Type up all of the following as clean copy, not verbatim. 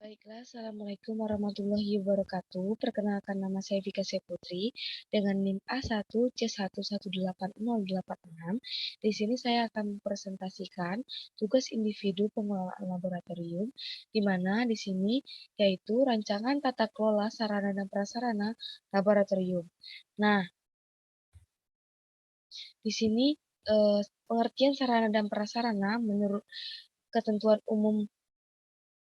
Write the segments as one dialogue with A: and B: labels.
A: Baiklah, Assalamualaikum warahmatullahi wabarakatuh. Perkenalkan nama saya Vika Seputri dengan NIM A1C118086. Di sini saya akan mempresentasikan tugas individu pengelolaan laboratorium, di mana di sini yaitu rancangan tata kelola sarana dan prasarana laboratorium. Nah, di sini pengertian sarana dan prasarana menurut Ketentuan Umum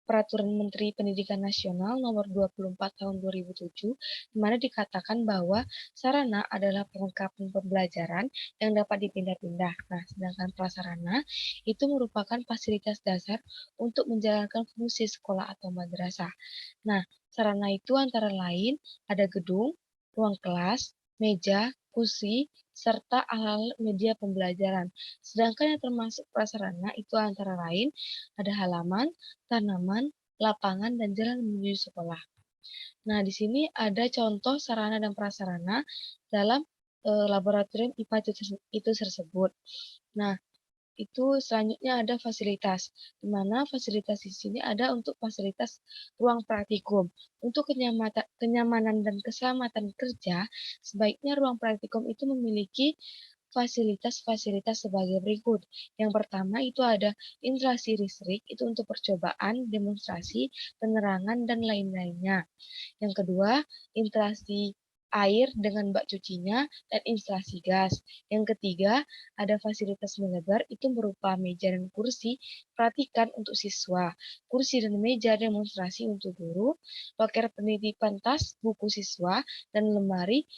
A: Peraturan Menteri Pendidikan Nasional Nomor 24 Tahun 2007, di mana dikatakan bahwa sarana adalah perlengkapan pembelajaran yang dapat dipindah-pindah. Nah, sedangkan prasarana itu merupakan fasilitas dasar untuk menjalankan fungsi sekolah atau madrasah. Nah, sarana itu antara lain ada gedung, ruang kelas, meja, kursi, serta alat-alat media pembelajaran. Sedangkan yang termasuk prasarana itu antara lain ada halaman, tanaman, lapangan, dan jalan menuju sekolah. Nah, di sini ada contoh sarana dan prasarana dalam laboratorium IPA itu tersebut. Nah, itu selanjutnya ada fasilitas, di mana fasilitas di sini ada untuk fasilitas ruang praktikum. Untuk kenyamanan dan keselamatan kerja, sebaiknya ruang praktikum itu memiliki fasilitas-fasilitas sebagai berikut. Yang pertama itu ada instalasi listrik, itu untuk percobaan, demonstrasi, penerangan, dan lain-lainnya. Yang kedua, instalasi air dengan bak cucinya dan instalasi gas. Yang ketiga, ada fasilitas melebar itu berupa meja dan kursi perhatikan untuk siswa, kursi dan meja demonstrasi untuk guru, loker penitipan tas, buku siswa, dan lemari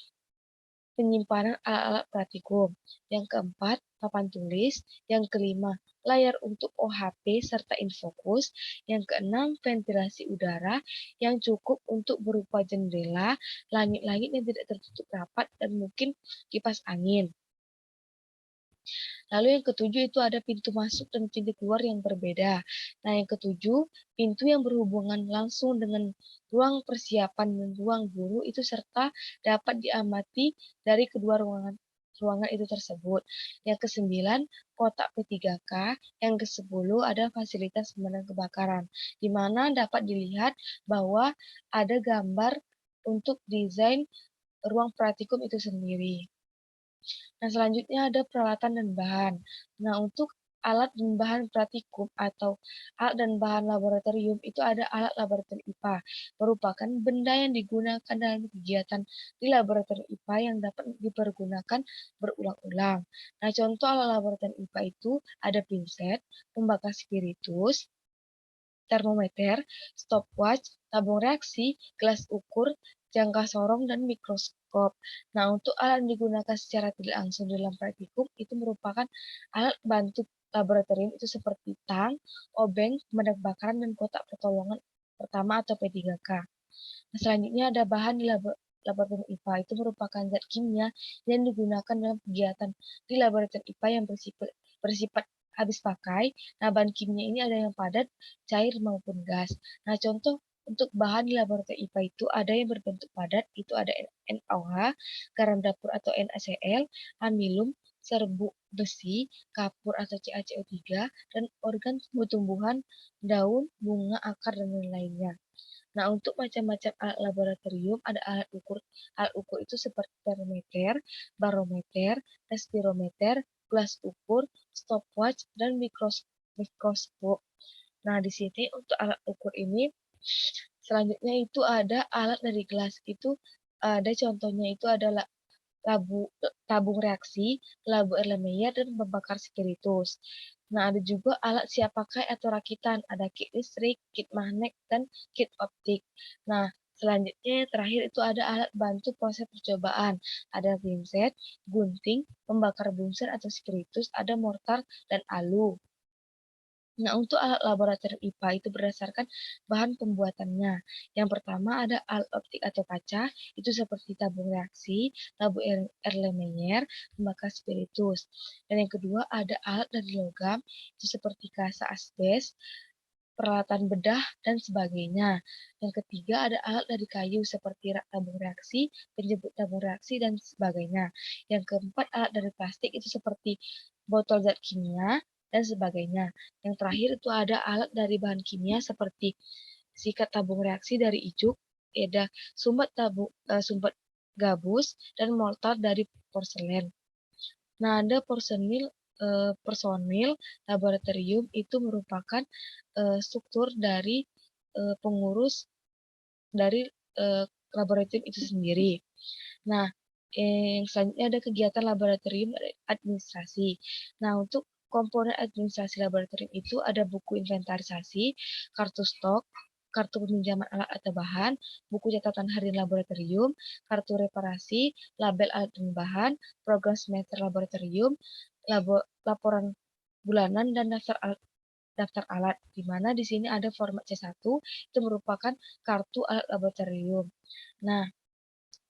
A: penyimpanan alat-alat praktikum. Yang keempat, papan tulis. Yang kelima, layar untuk OHP serta infokus. Yang keenam, ventilasi udara yang cukup untuk berupa jendela, langit-langit yang tidak tertutup rapat, dan mungkin kipas angin. Lalu yang ketujuh itu ada pintu masuk dan pintu keluar yang berbeda. Nah, yang ketujuh, pintu yang berhubungan langsung dengan ruang persiapan dan ruang guru itu serta dapat diamati dari kedua ruangan itu tersebut. Yang kesembilan, kotak P3K. Yang kesepuluh ada fasilitas pemadam kebakaran, di mana dapat dilihat bahwa ada gambar untuk desain ruang praktikum itu sendiri. Nah, selanjutnya ada peralatan dan bahan. Nah, untuk alat dan bahan praktikum atau alat dan bahan laboratorium itu ada alat laboratorium IPA, merupakan benda yang digunakan dalam kegiatan di laboratorium IPA yang dapat dipergunakan berulang-ulang. Nah, contoh alat laboratorium IPA itu ada pinset, pembakar spiritus, termometer, stopwatch, tabung reaksi, gelas ukur, jangka sorong, dan mikroskop. Nah, untuk alat yang digunakan secara tidak langsung dalam praktikum itu merupakan alat bantu laboratorium itu seperti tang, obeng, pemadam kebakaran, dan kotak pertolongan pertama atau P3K. Nah, selanjutnya ada bahan di laboratorium IPA itu merupakan zat kimia yang digunakan dalam kegiatan di laboratorium IPA yang bersifat habis pakai. Nah, bahan kimia ini ada yang padat, cair maupun gas. Nah, contoh untuk bahan di laboratorium IPA itu ada yang berbentuk padat, itu ada NaOH, garam dapur atau NaCl, amilum, serbuk besi, kapur atau CaCO3, dan organ tumbuh-tumbuhan, daun, bunga, akar, dan lain-lainnya. Nah, untuk macam-macam alat laboratorium, ada alat ukur. Alat ukur itu seperti termometer, barometer, respirometer, gelas ukur, stopwatch, dan mikroskop. Nah, di sini untuk alat ukur ini, selanjutnya itu ada alat dari gelas. Itu ada contohnya itu adalah tabung reaksi, labu Erlenmeyer, dan pembakar spiritus. Nah, ada juga alat siap pakai atau rakitan. Ada kit listrik, kit magnet, dan kit optik. Nah, selanjutnya yang terakhir itu ada alat bantu proses percobaan. Ada pinset, gunting, pembakar bunser atau spiritus, ada mortar, dan alu. Nah, untuk alat laboratorium IPA itu berdasarkan bahan pembuatannya. Yang pertama ada alat optik atau kaca, itu seperti tabung reaksi, labu Erlenmeyer, pembakar spiritus. Dan yang kedua ada alat dari logam, itu seperti kasa asbes, peralatan bedah, dan sebagainya. Yang ketiga ada alat dari kayu seperti tabung reaksi, penjemput tabung reaksi, dan sebagainya. Yang keempat alat dari plastik itu seperti botol zat kimia, dan sebagainya. Yang terakhir itu ada alat dari bahan kimia seperti sikat tabung reaksi dari ijuk, ada sumbat gabus, dan mortar dari porselen. Nah, ada personil laboratorium itu merupakan struktur dari pengurus dari laboratorium itu sendiri. Nah, yang selanjutnya ada kegiatan laboratorium administrasi. Nah, untuk komponen administrasi laboratorium itu ada buku inventarisasi, kartu stok, kartu peminjaman alat atau bahan, buku catatan harian laboratorium, kartu reparasi, label alat dan bahan, program semester laboratorium, laporan bulanan, dan daftar alat, di mana di sini ada format C1, itu merupakan kartu alat laboratorium. Nah,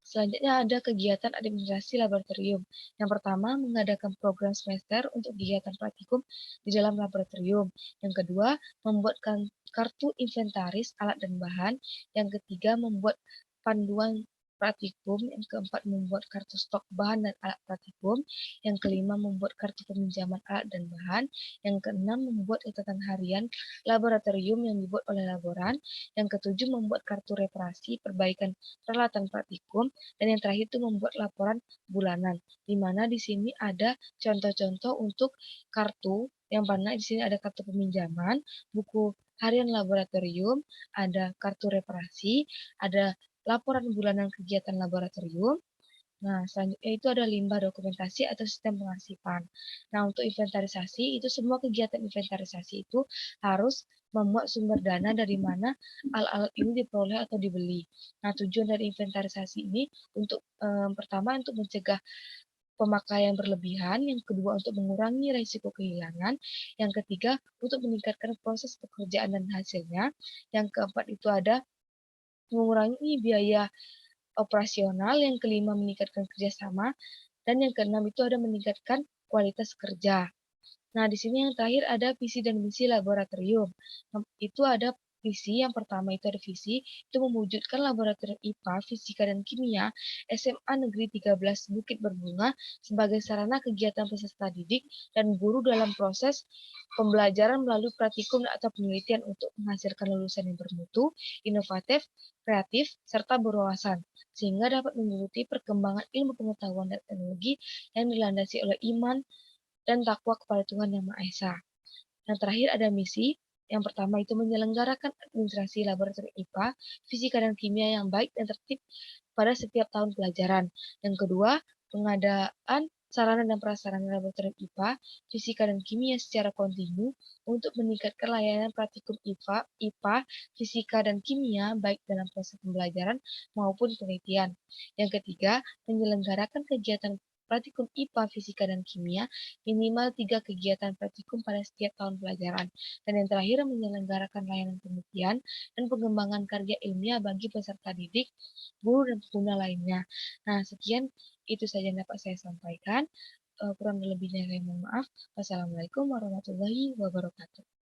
A: selanjutnya ada kegiatan administrasi laboratorium. Yang pertama, mengadakan program semester untuk kegiatan praktikum di dalam laboratorium. Yang kedua, membuatkan kartu inventaris alat dan bahan. Yang ketiga, membuat panduan praktikum. Yang keempat, membuat kartu stok bahan dan alat praktikum. Yang kelima, membuat kartu peminjaman alat dan bahan. Yang keenam, membuat catatan harian laboratorium yang dibuat oleh laboran. Yang ketujuh, membuat kartu reparasi perbaikan peralatan praktikum. Dan yang terakhir itu membuat laporan bulanan, di mana di sini ada contoh-contoh untuk kartu, yang mana di sini ada kartu peminjaman, buku harian laboratorium, ada kartu reparasi, ada laporan bulanan kegiatan laboratorium. Nah, selanjutnya itu ada limbah dokumentasi atau sistem pengarsipan. Nah, untuk inventarisasi, itu semua kegiatan inventarisasi itu harus memuat sumber dana dari mana alat-alat ini diperoleh atau dibeli. Nah, tujuan dari inventarisasi ini untuk pertama untuk mencegah pemakaian berlebihan, yang kedua untuk mengurangi risiko kehilangan, yang ketiga untuk meningkatkan proses pekerjaan dan hasilnya, yang keempat itu ada mengurangi biaya operasional, yang kelima meningkatkan kerjasama, dan yang keenam itu ada meningkatkan kualitas kerja. Nah, di sini yang terakhir ada visi dan misi laboratorium. Itu ada visi, yang pertama itu ada visi, itu mewujudkan laboratorium IPA, Fisika, dan Kimia SMA Negeri 13 Bukit Berbunga sebagai sarana kegiatan peserta didik dan guru dalam proses pembelajaran melalui praktikum atau penelitian untuk menghasilkan lulusan yang bermutu, inovatif, kreatif, serta berwawasan, sehingga dapat mengikuti perkembangan ilmu pengetahuan dan teknologi yang dilandasi oleh iman dan takwa kepada Tuhan Yang Maha Esa. Yang terakhir ada misi. Yang pertama itu menyelenggarakan administrasi laboratorium IPA, fisika dan kimia yang baik dan tertib pada setiap tahun pelajaran. Yang kedua, pengadaan sarana dan prasarana laboratorium IPA, fisika dan kimia secara kontinu untuk meningkatkan layanan praktikum IPA, fisika dan kimia baik dalam proses pembelajaran maupun penelitian. Yang ketiga, menyelenggarakan kegiatan praktikum IPA, fisika, dan kimia minimal 3 kegiatan praktikum pada setiap tahun pelajaran. Dan yang terakhir, menyelenggarakan layanan penelitian dan pengembangan karya ilmiah bagi peserta didik, guru, dan pengguna lainnya. Nah, sekian itu saja yang dapat saya sampaikan. Kurang lebihnya saya mohon maaf. Wassalamualaikum warahmatullahi wabarakatuh.